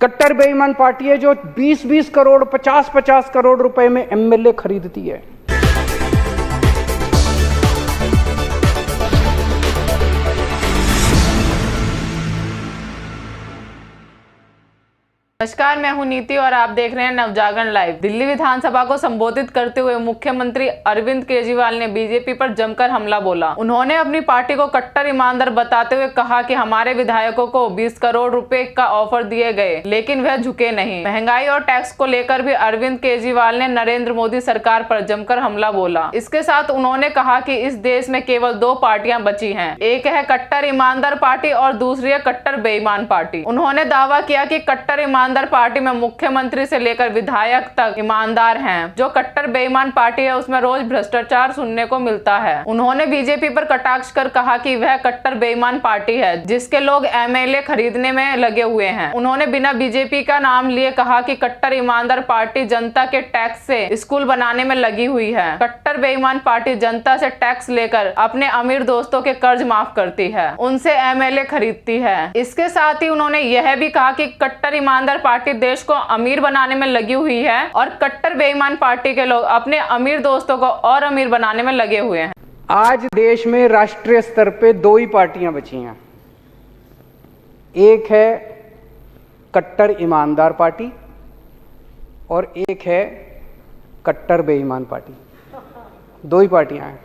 कट्टर बेईमान पार्टी है जो 20-20 करोड़ 50-50 करोड़ रुपए में एमएलए खरीदती है। नमस्कार, मैं हूं नीति और आप देख रहे हैं नवजागरण लाइव। दिल्ली विधानसभा को संबोधित करते हुए मुख्यमंत्री अरविंद केजरीवाल ने बीजेपी पर जमकर हमला बोला। उन्होंने अपनी पार्टी को कट्टर ईमानदार बताते हुए कहा कि हमारे विधायकों को 20 करोड़ रुपए का ऑफर दिए गए, लेकिन वह झुके नहीं। महंगाई और टैक्स को लेकर भी अरविंद केजरीवाल ने नरेंद्र मोदी सरकार पर जमकर हमला बोला। इसके साथ उन्होंने कहा कि इस देश में केवल 2 पार्टियां बची हैं, एक है कट्टर ईमानदार पार्टी और दूसरी है कट्टर बेईमान पार्टी। उन्होंने दावा किया कि कट्टर ईमानदार पार्टी में मुख्यमंत्री से लेकर विधायक तक ईमानदार हैं। जो कट्टर बेईमान पार्टी है उसमें रोज भ्रष्टाचार सुनने को मिलता है। उन्होंने बीजेपी पर कटाक्ष कर कहा कि वह कट्टर बेईमान पार्टी है जिसके लोग एमएलए खरीदने में लगे हुए हैं। उन्होंने बिना बीजेपी का नाम लिए कहा कि कट्टर ईमानदार पार्टी जनता के टैक्स से स्कूल बनाने में लगी हुई है। कट्टर बेईमान पार्टी जनता से टैक्स लेकर अपने अमीर दोस्तों के कर्ज माफ करती है, उनसे एमएलए खरीदती है। इसके साथ ही उन्होंने यह भी कहा कि कट्टर ईमानदार पार्टी देश को अमीर बनाने में लगी हुई है और कट्टर बेईमान पार्टी के लोग अपने अमीर दोस्तों को और अमीर बनाने में लगे हुए हैं। आज देश में राष्ट्रीय स्तर पे 2 ही पार्टियां बची हैं, एक है कट्टर ईमानदार पार्टी और एक है कट्टर बेईमान पार्टी। 2 ही पार्टियां हैं।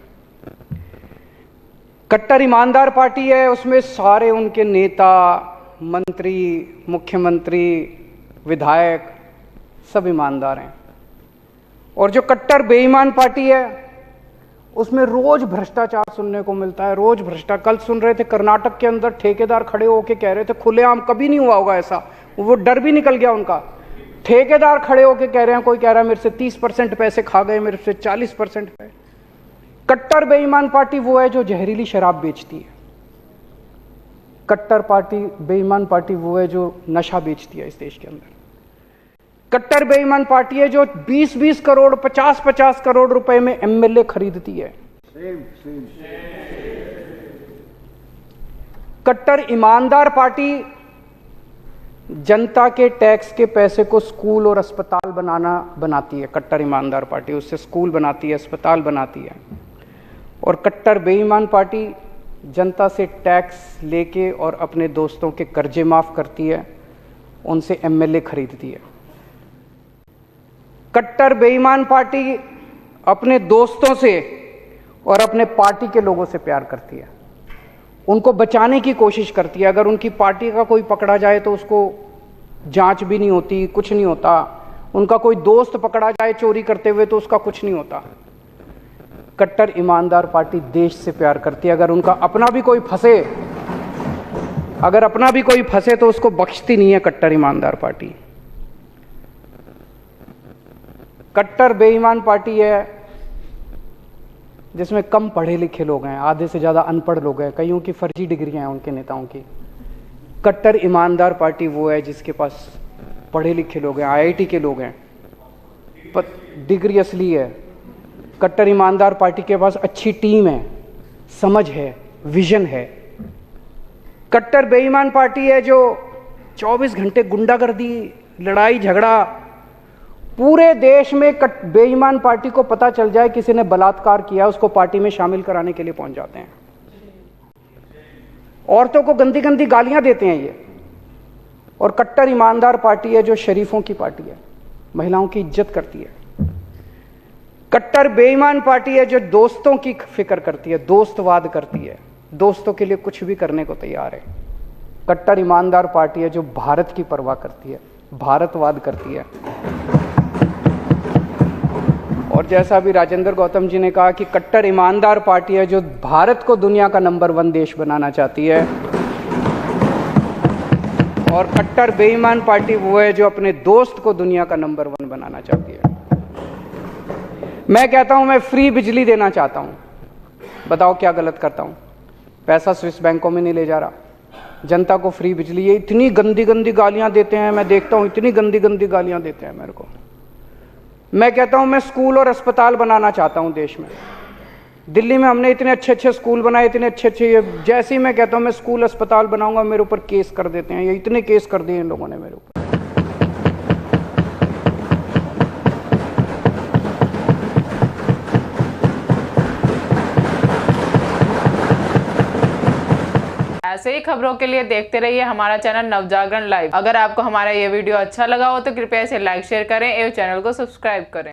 कट्टर ईमानदार पार्टी है, उसमें सारे उनके नेता, मंत्री, मुख्यमंत्री, विधायक सब ईमानदार हैं। और जो कट्टर बेईमान पार्टी है उसमें रोज भ्रष्टाचार सुनने को मिलता है, रोज भ्रष्टाचार। कल सुन रहे थे कर्नाटक के अंदर ठेकेदार खड़े होकर कह रहे थे, खुलेआम कभी नहीं हुआ होगा ऐसा, वो डर भी निकल गया उनका। ठेकेदार खड़े होकर कह रहे हैं, कोई कह रहा है मेरे से 30% पैसे खा गए, मेरे से 40% पे। कट्टर बेईमान पार्टी वो है जो जहरीली शराब बेचती है। कट्टर पार्टी बेईमान पार्टी वो है जो नशा बेचती है इस देश के अंदर। कट्टर बेईमान पार्टी है जो 20-20 करोड़ 50-50 करोड़ रुपए में एमएलए खरीदती है। कट्टर ईमानदार पार्टी जनता के टैक्स के पैसे को स्कूल और अस्पताल बनाती है। कट्टर ईमानदार पार्टी उससे स्कूल बनाती है, अस्पताल बनाती है। और कट्टर बेईमान पार्टी जनता से टैक्स लेके और अपने दोस्तों के कर्जे माफ करती है, उनसे एमएलए खरीदती है। कट्टर बेईमान पार्टी अपने दोस्तों से और अपने पार्टी के लोगों से प्यार करती है, उनको बचाने की कोशिश करती है। अगर उनकी पार्टी का कोई पकड़ा जाए तो उसको जांच भी नहीं होती, कुछ नहीं होता। उनका कोई दोस्त पकड़ा जाए चोरी करते हुए तो उसका कुछ नहीं होता। कट्टर ईमानदार पार्टी देश से प्यार करती है। अगर उनका अपना भी कोई फंसे तो उसको बख्शती नहीं है कट्टर ईमानदार पार्टी। कट्टर बेईमान पार्टी है जिसमें कम पढ़े लिखे लोग हैं, आधे से ज्यादा अनपढ़ लोग हैं, कईयों की फर्जी डिग्रियां हैं उनके नेताओं की। कट्टर ईमानदार पार्टी वो है जिसके पास पढ़े लिखे लोग हैं, आईआईटी के लोग हैं, पर डिग्री असली है। कट्टर ईमानदार पार्टी के पास अच्छी टीम है, समझ है, विजन है। कट्टर बेईमान पार्टी है जो 24 घंटे गुंडागर्दी, लड़ाई झगड़ा, पूरे देश में बेईमान पार्टी को पता चल जाए किसी ने बलात्कार किया, उसको पार्टी में शामिल कराने के लिए पहुंच जाते हैं। औरतों को गंदी गंदी गालियां देते हैं ये। और कट्टर ईमानदार पार्टी है जो शरीफों की पार्टी है, महिलाओं की इज्जत करती है। कट्टर बेईमान पार्टी है जो दोस्तों की फिक्र करती है, दोस्तवाद करती है, दोस्तों के लिए कुछ भी करने को तैयार है। कट्टर ईमानदार पार्टी है जो भारत की परवाह करती है, भारतवाद करती है। और जैसा भी राजेंद्र गौतम जी ने कहा कि कट्टर ईमानदार पार्टी है जो भारत को दुनिया का नंबर 1 देश बनाना चाहती है। और कट्टर बेईमान पार्टी वो है जो अपने दोस्त को दुनिया का नंबर 1 बनाना चाहती है। मैं कहता हूं मैं फ्री बिजली देना चाहता हूं, बताओ क्या गलत करता हूं? पैसा स्विस बैंकों में नहीं ले जा रहा, जनता को फ्री बिजली। ये इतनी गंदी गंदी गालियां देते हैं, मैं देखता हूं इतनी गंदी गंदी गालियां देते हैं मेरे को। मैं कहता हूं मैं स्कूल और अस्पताल बनाना चाहता हूं देश में। दिल्ली में हमने इतने अच्छे अच्छे स्कूल बनाए, इतने अच्छे अच्छे, जैसे ही मैं कहता हूं मैं स्कूल अस्पताल बनाऊंगा मेरे ऊपर केस कर देते हैं। ये इतने केस कर दिए इन लोगों ने मेरे ऊपर। ऐसे ही खबरों के लिए देखते रहिए हमारा चैनल नवजागरण लाइव। अगर आपको हमारा ये वीडियो अच्छा लगा हो तो कृपया इसे लाइक शेयर करें एवं चैनल को सब्सक्राइब करें।